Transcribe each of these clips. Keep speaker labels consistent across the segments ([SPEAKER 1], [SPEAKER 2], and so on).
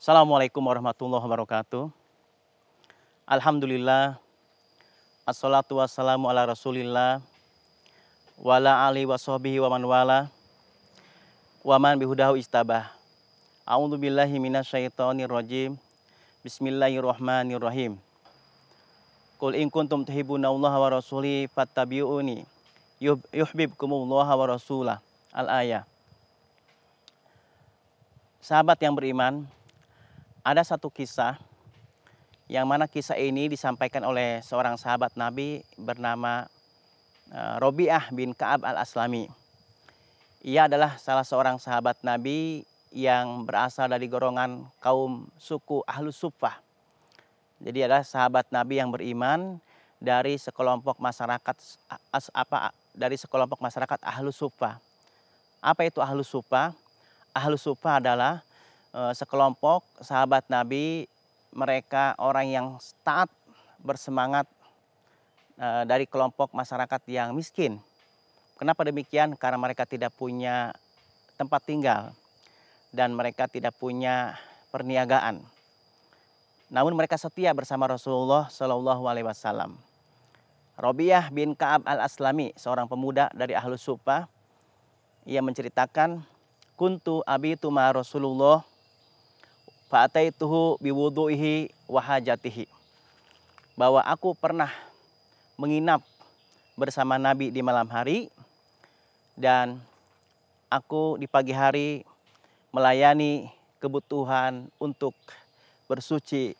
[SPEAKER 1] Assalamualaikum warahmatullahi wabarakatuh. Alhamdulillah, assalatu wassalamu ala rasulillah, wa ala alihi wa sahbihi wa man wala, wa man bihudahu istabah. A'udzu billahi minasyaitonir rajim. Bismillahirrahmanirrahim. Qul in kuntum tuhibbunallaha wa rasuli fattabi'uni yuhibbukumullahu wa rasulah. Al-ayah. Sahabat yang beriman, ada satu kisah yang mana kisah ini disampaikan oleh seorang sahabat Nabi bernama Robiah bin Ka'ab al-Aslami. Ia adalah salah seorang sahabat Nabi yang berasal dari golongan kaum suku Ahlus Suffah. Jadi adalah sahabat Nabi yang beriman dari sekelompok masyarakat Ahlus Suffah. Apa itu Ahlus Suffah? Ahlus Suffah adalah sekelompok sahabat Nabi, mereka orang yang taat, bersemangat dari kelompok masyarakat yang miskin. Kenapa demikian? Karena mereka tidak punya tempat tinggal dan mereka tidak punya perniagaan. Namun mereka setia bersama Rasulullah Shallallahu Alaihi Wasallam. Robiah bin Ka'ab al-Aslami, seorang pemuda dari Ahlus Suffah, ia menceritakan, kuntu abitu ma Rasulullah fa'ataituhu biwudu'ihi wa hajatihi. Bahwa aku pernah menginap bersama Nabi di malam hari dan aku di pagi hari melayani kebutuhan untuk bersuci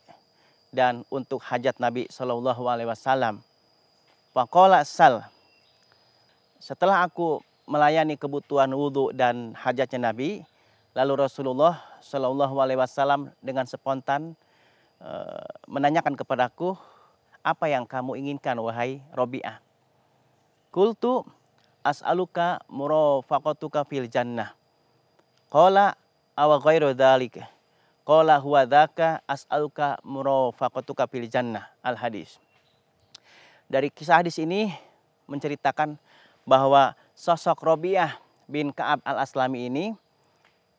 [SPEAKER 1] dan untuk hajat Nabi Shallallahu Alaihi Wasallam. Faqala sal. Setelah aku melayani kebutuhan wudhu dan hajatnya Nabi, lalu Rasulullah Shallallahu Alaihi Wasallam dengan spontan menanyakan kepadaku, apa yang kamu inginkan wahai Robi'ah? Qultu as'aluka murafaqatuka fil jannah. Qala aw ghairu dzalika. Qala huwa dzaka as'aluka murafaqatuka fil jannah. Al hadis. Dari kisah hadis ini menceritakan bahwa sosok Robiah bin Ka'ab al-Aslami ini,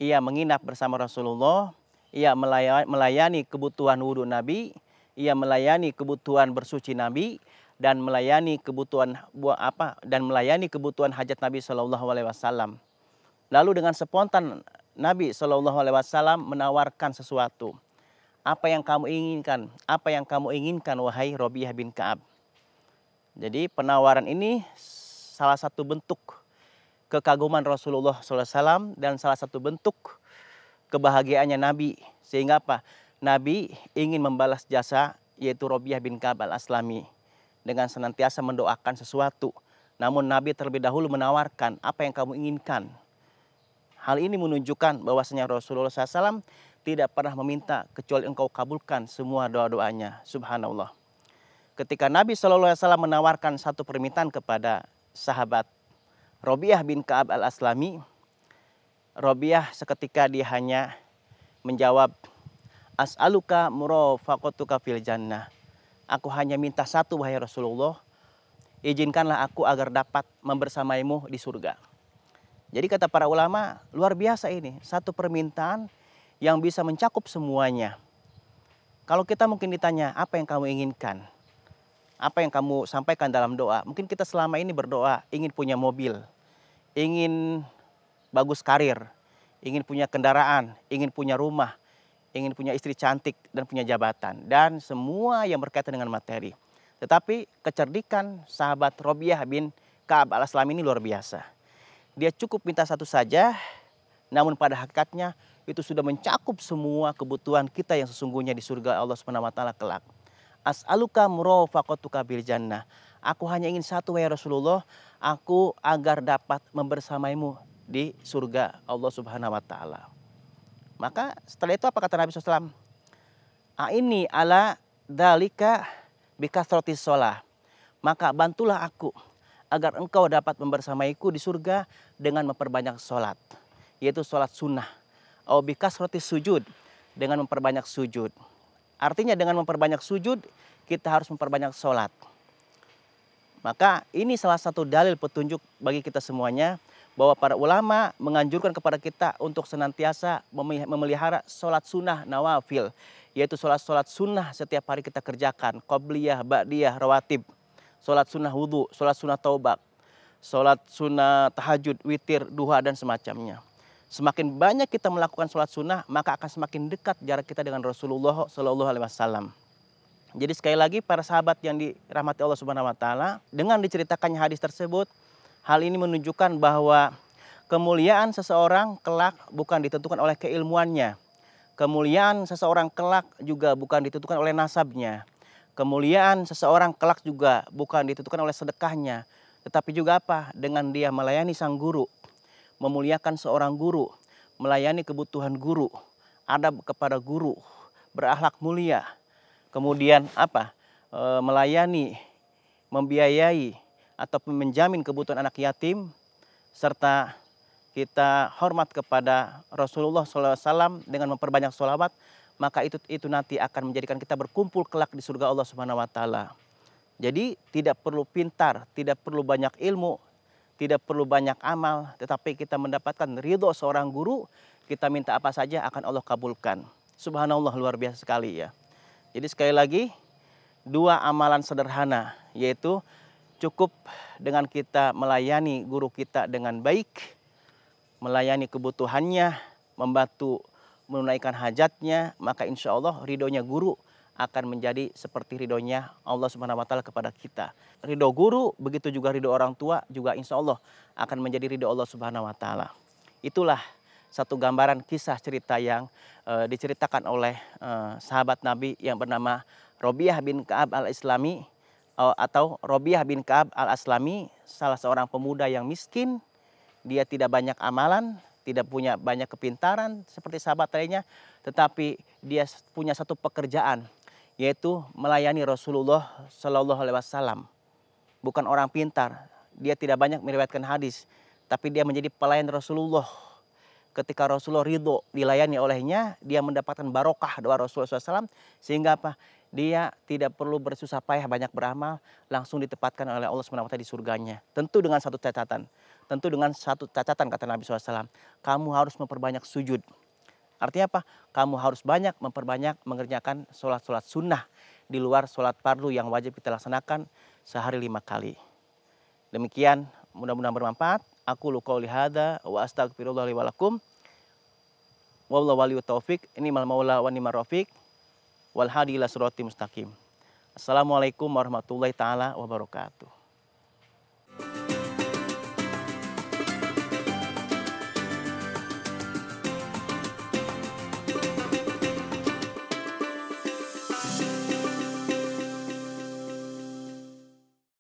[SPEAKER 1] ia menginap bersama Rasulullah, ia melayani kebutuhan wudhu Nabi, ia melayani kebutuhan bersuci Nabi, dan melayani kebutuhan hajat Nabi Shallallahu Alaihi Wasallam. Lalu dengan spontan Nabi Shallallahu Alaihi Wasallam menawarkan sesuatu. Apa yang kamu inginkan? Apa yang kamu inginkan wahai Robiah bin Ka'ab? Jadi penawaran ini salah satu bentuk kekaguman Rasulullah SAW dan salah satu bentuk kebahagiaannya Nabi. Sehingga apa? Nabi ingin membalas jasa yaitu Robiah bin Ka'ab al-Aslami dengan senantiasa mendoakan sesuatu. Namun Nabi terlebih dahulu menawarkan apa yang kamu inginkan. Hal ini menunjukkan bahwasanya Rasulullah SAW tidak pernah meminta kecuali engkau kabulkan semua doa-doanya. Subhanallah. Ketika Nabi SAW menawarkan satu permintaan kepada sahabat Robiah bin Ka'ab al-Aslami, Robiah seketika dia hanya menjawab, as'aluka murafaqatuka fil jannah. Aku hanya minta satu wahai Rasulullah, izinkanlah aku agar dapat membersamaimu di surga. Jadi kata para ulama, luar biasa ini, satu permintaan yang bisa mencakup semuanya. Kalau kita mungkin ditanya, apa yang kamu inginkan? Apa yang kamu sampaikan dalam doa? Mungkin kita selama ini berdoa ingin punya mobil, ingin bagus karir, ingin punya kendaraan, ingin punya rumah, ingin punya istri cantik dan punya jabatan. Dan semua yang berkaitan dengan materi. Tetapi kecerdikan sahabat Robiah bin Ka'ab al-Aslami ini luar biasa. Dia cukup minta satu saja, namun pada hakikatnya itu sudah mencakup semua kebutuhan kita yang sesungguhnya di surga Allah Subhanahu wa taala kelak. As'aluka murafaqatuka bil jannah. Aku hanya ingin satu wahai Rasulullah, aku agar dapat membersamaimu di surga Allah Subhanahu wa taala. Maka setelah itu apa kata Nabi SAW? Ini ala dalika bikasrotis sholah. Maka bantulah aku agar engkau dapat membersamaiku di surga dengan memperbanyak sholat. Yaitu sholat sunnah. Au bikasrotis sujud. Dengan memperbanyak sujud. Artinya dengan memperbanyak sujud, kita harus memperbanyak sholat. Maka ini salah satu dalil petunjuk bagi kita semuanya bahwa para ulama menganjurkan kepada kita untuk senantiasa memelihara sholat sunnah nawafil, yaitu sholat sunnah setiap hari kita kerjakan, qobliyah, ba'diyah, rawatib, sholat sunnah wudhu, sholat sunnah taubah, sholat sunnah tahajud, witir, duha, dan semacamnya. Semakin banyak kita melakukan sholat sunnah, maka akan semakin dekat jarak kita dengan Rasulullah Shallallahu Alaihi Wasallam. Jadi sekali lagi para sahabat yang dirahmati Allah Subhanahu Wa Taala, dengan diceritakannya hadis tersebut, hal ini menunjukkan bahwa kemuliaan seseorang kelak bukan ditentukan oleh keilmuannya. Kemuliaan seseorang kelak juga bukan ditentukan oleh nasabnya. Kemuliaan seseorang kelak juga bukan ditentukan oleh sedekahnya. Tetapi juga apa? Dengan dia melayani sang guru, memuliakan seorang guru, melayani kebutuhan guru, adab kepada guru, berakhlak mulia. Kemudian apa? Melayani, membiayai, atau menjamin kebutuhan anak yatim, serta kita hormat kepada Rasulullah SAW dengan memperbanyak sholawat, maka itu nanti akan menjadikan kita berkumpul kelak di surga Allah Subhanahu Wa Taala. Jadi tidak perlu pintar, tidak perlu banyak ilmu, tidak perlu banyak amal, tetapi kita mendapatkan ridho seorang guru, kita minta apa saja akan Allah kabulkan. Subhanallah, luar biasa sekali ya. Jadi sekali lagi, dua amalan sederhana, yaitu cukup dengan kita melayani guru kita dengan baik, melayani kebutuhannya, membantu menunaikan hajatnya, maka insya Allah ridhonya guru akan menjadi seperti ridhonya Allah Subhanahu Wa Taala kepada kita. Ridho guru, begitu juga ridho orang tua, juga insya Allah akan menjadi ridho Allah Subhanahu Wa Taala. Itulah satu gambaran kisah cerita yang diceritakan oleh sahabat Nabi yang bernama Robiah bin Ka'ab al-Islami, atau Robiah bin Ka'ab al-Aslami, salah seorang pemuda yang miskin. Dia tidak banyak amalan, tidak punya banyak kepintaran seperti sahabat lainnya, tetapi dia punya satu pekerjaan, yaitu melayani Rasulullah Shallallahu Alaihi Wasallam. Bukan orang pintar, dia tidak banyak meriwayatkan hadis, tapi dia menjadi pelayan Rasulullah. Ketika Rasulullah ridho dilayani olehnya, dia mendapatkan barokah doa Rasulullah SAW, sehingga apa? Dia tidak perlu bersusah payah banyak beramal, langsung ditempatkan oleh Allah SWT di surganya. Tentu dengan satu catatan. Tentu dengan satu catatan, kata Nabi SAW. Kamu harus memperbanyak sujud. Artinya apa? Kamu harus memperbanyak mengerjakan sholat-sholat sunnah di luar sholat fardu yang wajib kita laksanakan sehari 5 kali. Demikian, mudah-mudahan bermanfaat. Aku qouli hadza wa astaghfirullah li wa lakum. Wallahu waliyut taufik. Ni'mal maula wa ni'mar rafiq. Wal hadi ila siratal mustaqim. Assalamualaikum warahmatullahi taala wabarakatuh.